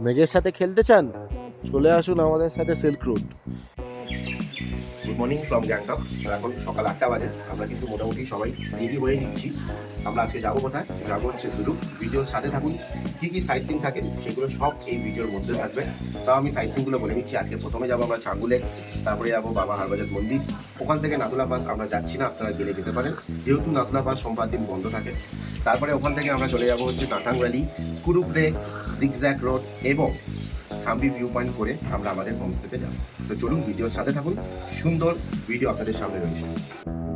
মেঘের সাথে খেলতে চান? চলে আসুন আমাদের সাথে silk route. Good morning from Gangtok. এখন সকাল 8টা বাজে। আমরা কিন্তু মোটামুটি সবাই রেডি হয়ে নিচ্ছি। আমরা আজকে যাবো কোথায়? যাবো হচ্ছে জুলু। ভিডিওর সাথে থাকুন। কী কী সাইট সিন থাকে সেগুলো সব এই ভিডিওর মধ্যে থাকবে। তাও আমি সাইট সিনগুলো বলে নিচ্ছি। আজকে প্রথমে যাবো আমরা চাঙ্গু লেক, তারপরে যাবো বাবা হারবাজার মন্দির। ওখান থেকে নাথুলা পাস আমরা যাচ্ছি না, আপনারা গেলে যেতে পারেন, যেহেতু নাথুলা পাস সোমবার দিন বন্ধ থাকে। তারপরে ওখান থেকে আমরা চলে যাবো হচ্ছে Nathang valley, কুরুপ lake, zigzag road এবং থাম্বি ভিউ পয়েন্ট করে আমরা আমাদের হোমস্টেতে যাব। তো চলুন ভিডিওর সাথে থাকুন, সুন্দর ভিডিও আপনাদের সামনে রয়েছে।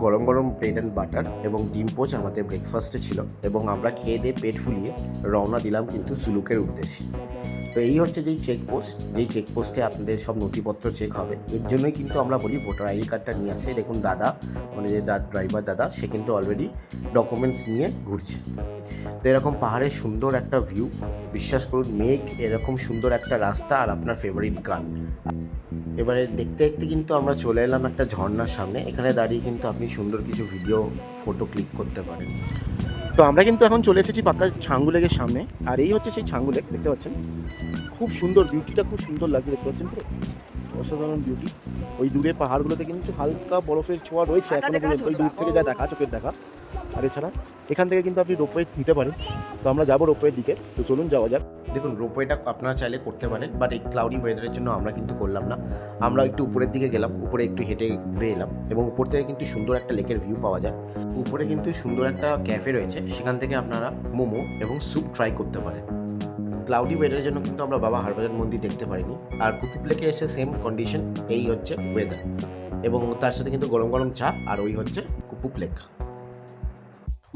গরম গরম ব্রেড অ্যান্ড বাটার এবং ডিম পোচ আমাদের ব্রেকফাস্টে ছিল এবং আমরা খেয়ে দিয়ে পেট ফুলিয়ে রওনা দিলাম কিন্তু জুলুকের উদ্দেশ্যে। তো এই হচ্ছে যেই চেকপোস্টে আপনাদের সব নথিপত্র চেক হবে। এর জন্যই কিন্তু আমরা বলি ভোটার আইডি কার্ডটা নিয়ে আসে। দেখুন দাদা, মানে যে ড্রাইভার দাদা, সে কিন্তু অলরেডি ডকুমেন্টস নিয়ে ঘুরছে। তো এরকম পাহাড়ের সুন্দর একটা ভিউ, বিশ্বাস করুন, মেঘ, এরকম সুন্দর একটা রাস্তা আর আপনার ফেভারিট গান। এবারে দেখতে দেখতে কিন্তু আমরা চলে এলাম একটা ঝর্ণার সামনে। এখানে দাঁড়িয়ে কিন্তু আপনি সুন্দর কিছু ভিডিও ফটো ক্লিক করতে পারেন। তো আমরা কিন্তু এখন চলে এসেছি পাক্কা ছাঙ্গু লেকের সামনে। আর এই হচ্ছে সেই ছাঙ্গু লেক, দেখতে পাচ্ছেন। খুব সুন্দর, বিউটিটা খুব সুন্দর লাগছে, দেখতে পাচ্ছেন তো, অসাধারণ বিউটি। ওই দূরে পাহাড়গুলোতে কিন্তু হালকা বরফের ছোঁয়া রয়েছে এখনো পর্যন্ত, ওই দূর থেকে যা দেখা, চোখের দেখা। আর এছাড়া এখান থেকে কিন্তু আপনি রোপওয়ে নিতে পারেন। তো আমরা যাবো রোপওয়ের দিকে, তো চলুন যাওয়া যাক। দেখুন, রোপওয়েটা আপনারা চাইলে করতে পারেন, বাট এই ক্লাউডি ওয়েদারের জন্য আমরা কিন্তু করলাম না। আমরা একটু উপরের দিকে গেলাম, উপরে একটু হেঁটে ঘুরে এলাম এবং উপর থেকে কিন্তু সুন্দর একটা লেকের ভিউ পাওয়া যায়। উপরে কিন্তু সুন্দর একটা ক্যাফে রয়েছে, সেখান থেকে আপনারা মোমো এবং স্যুপ ট্রাই করতে পারেন। ক্লাউডি ওয়েদারের জন্য কিন্তু আমরা বাবা হারবাজার মন্দির দেখতে পারিনি। আর কুপুপ লেকে এসে সেম কন্ডিশন, এই হচ্ছে ওয়েদার এবং তার সাথে কিন্তু গরম গরম চা, আর ওই হচ্ছে কুপুপ লেক।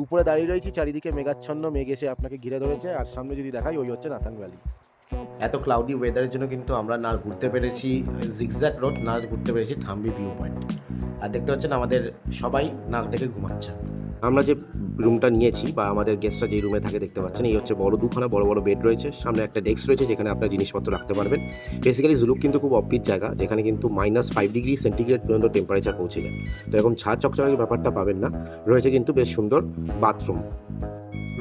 উপরে দাঁড়িয়ে রয়েছি, চারিদিকে মেঘাচ্ছন্ন, মেঘ এসে আপনাকে ঘিরে ধরেছে। আর সামনে যদি দেখাই, ওই হচ্ছে নাথাং ভ্যালি। এত ক্লাউডি ওয়েদারের জন্য কিন্তু আমরা না ঘুরতে পেরেছি জিগজ্যাগ রোড, না ঘুরতে পেরেছি থাম্বি ভিউ পয়েন্ট। আর দেখতে পাচ্ছেন আমাদের সবাই নাক ডেকে ঘুমাচ্ছে। আমরা যে রুমটা নিয়েছি বা আমাদের গেস্টরা যে রুমে থাকে দেখতে পাচ্ছেন, এই হচ্ছে বড় দুখানা বড় বড় বেড রয়েছে, সামনে একটা ডেস্ক রয়েছে যেখানে আপনার জিনিসপত্র রাখতে পারবেন। বেসিক্যালি জুলুক কিন্তু খুব অফবিট জায়গা, যেখানে কিন্তু -5 ডিগ্রি সেন্টিগ্রেড পর্যন্ত টেম্পারেচার পৌঁছে যায়। তো এরকম ঝাঁ চকচকে ব্যাপারটা পাবেন না। রয়েছে কিন্তু বেশ সুন্দর বাথরুম।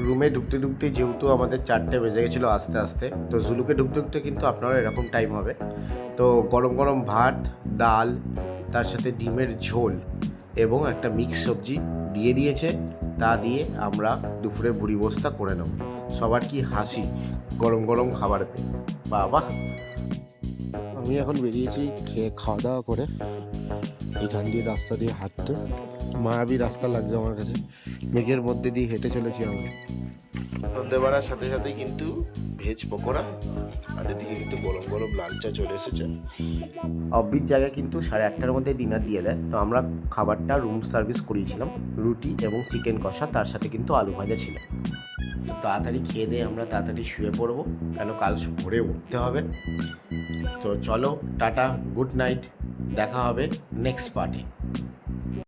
রুমে ঢুকতে ঢুকতে যেহেতু আমাদের 4টে বেজে গেছিলো আস্তে আস্তে, তো জুলুকে ঢুকতে ঢুকতে কিন্তু আপনারা এরকম টাইম হবে। তো গরম গরম ভাত, ডাল, তার সাথে ডিমের ঝোল এবং একটা মিক্স সবজি দিয়ে দিয়েছে। তা দিয়ে আমরা দুপুরে ভুড়ি বস্তা করে নেব। সবার কি হাসি গরম গরম খাবার পেয়ে, বাবা। আমি এখন বেরিয়েছি খাওয়া দাওয়া করে এখান দিয়ে রাস্তা দিয়ে হাঁটতে। মায়াবী রাস্তা লাগছে আমার কাছে, মেঘের মধ্যে দিয়ে হেঁটে চলেছি আমরা। সন্ধে বাড়ার সাথে সাথে কিন্তু ভেজ পকোড়া, আর এদিকে কিন্তু গরম গরম লাল চা চলে এসেছে। অফবিট জায়গায় কিন্তু 8:30টার মধ্যে ডিনার দিয়ে দেয়। তো আমরা খাবারটা রুম সার্ভিস করিয়েছিলাম, রুটি এবং চিকেন কষা, তার সাথে কিন্তু আলু ভাজা ছিল। তো তাড়াতাড়ি খেয়ে দিয়ে আমরা তাড়াতাড়ি শুয়ে পড়বো, কেন কাল ভোরে উঠতে হবে। তো চলো, টাটা, গুড নাইট, দেখা হবে নেক্সট পার্টে।